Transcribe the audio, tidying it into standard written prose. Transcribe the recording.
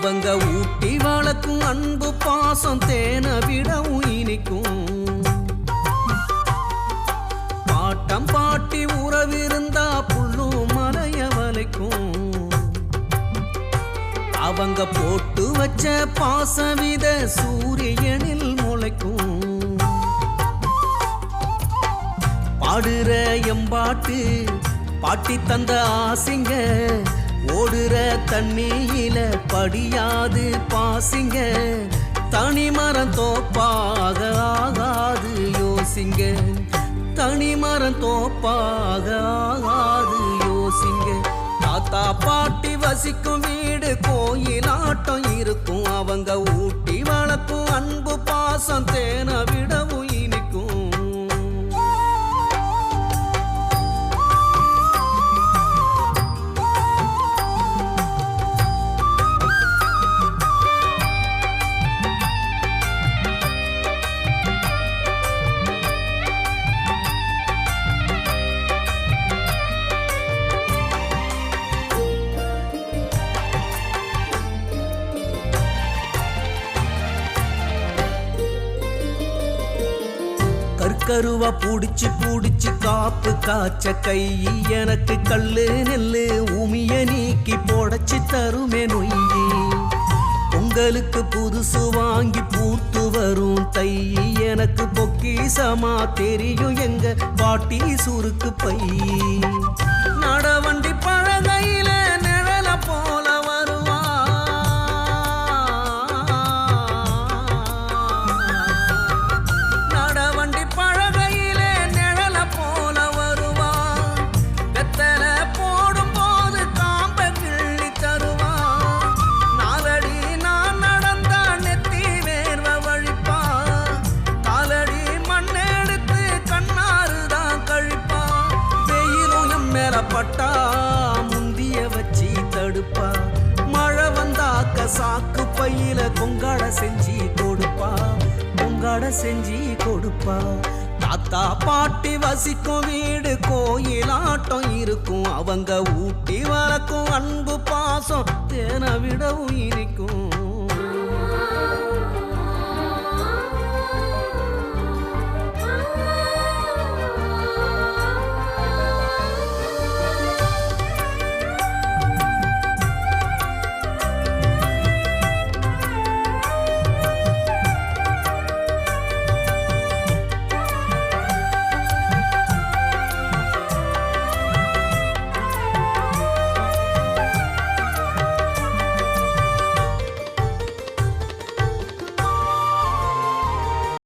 அவங்க ஊட்டி வளர்க்கும் அன்பு பாசம் தேனை விடவும் இனிக்கும். பாட்டம் பாட்டி உறவிருந்தா புல்லும் மலைய வளைக்கும். அவங்க போட்டு வச்ச பாசவித சூரியனில் முளைக்கும். பாடுற எம்பாட்டு பாட்டி தந்த ஆசிங்க ஓடுற தண்ணியில படியாது பாசிங்க. தனிமரம் தோப்பாக ஆகாது யோசிங்க. தனிமரம் தோப்பாக ஆகாது யோசிங்க. தாத்தா பாட்டி வசிக்கும் வீடு கோயிலாட்டம் இருக்கும். அவங்க ஊட்டி வளர்க்கும் அன்பு பாசம் தேனை விடவும் இனிக்கும். கருவா பூடிச்சு பூடிச்சு காப்பு காய்ச்ச கை எனக்கு கல்லு நெல்லு உமிய நீக்கி போடச்சு தருமே நொய்யி. உங்களுக்கு புதுசு வாங்கி பூத்து வரும் தை எனக்கு பொக்கிசமா தெரியும் எங்க பாட்டி சுருக்கு பை. நடவண்டி பழகையில நிழல போல வருவா. நடவண்டி பழகையில நிழல போல வருவா. வெத்தல போடும் போது காம்ப கிள்ளி தருவா. நாலடி நான் நடந்தா நெத்தி வேர்வ வழிப்பா. காலடி மண்ணெடுத்து கண்ணாறுதான் கழிப்பா. வெயிலும் எம் மேல பட்டா முந்திய வச்சு தடுப்பா. மழை வந்தாக்க சாக்கு பையில கொங்காட செஞ்சு கொடுப்பா. கொங்காட செஞ்சு கொடுப்பா. தாத்தா பாட்டி வசிக்கும் வீடு கோயிலாட்டம் இருக்கும். அவங்க ஊட்டி வளர்க்கும் அன்பு பாசம் தேனை விடவும்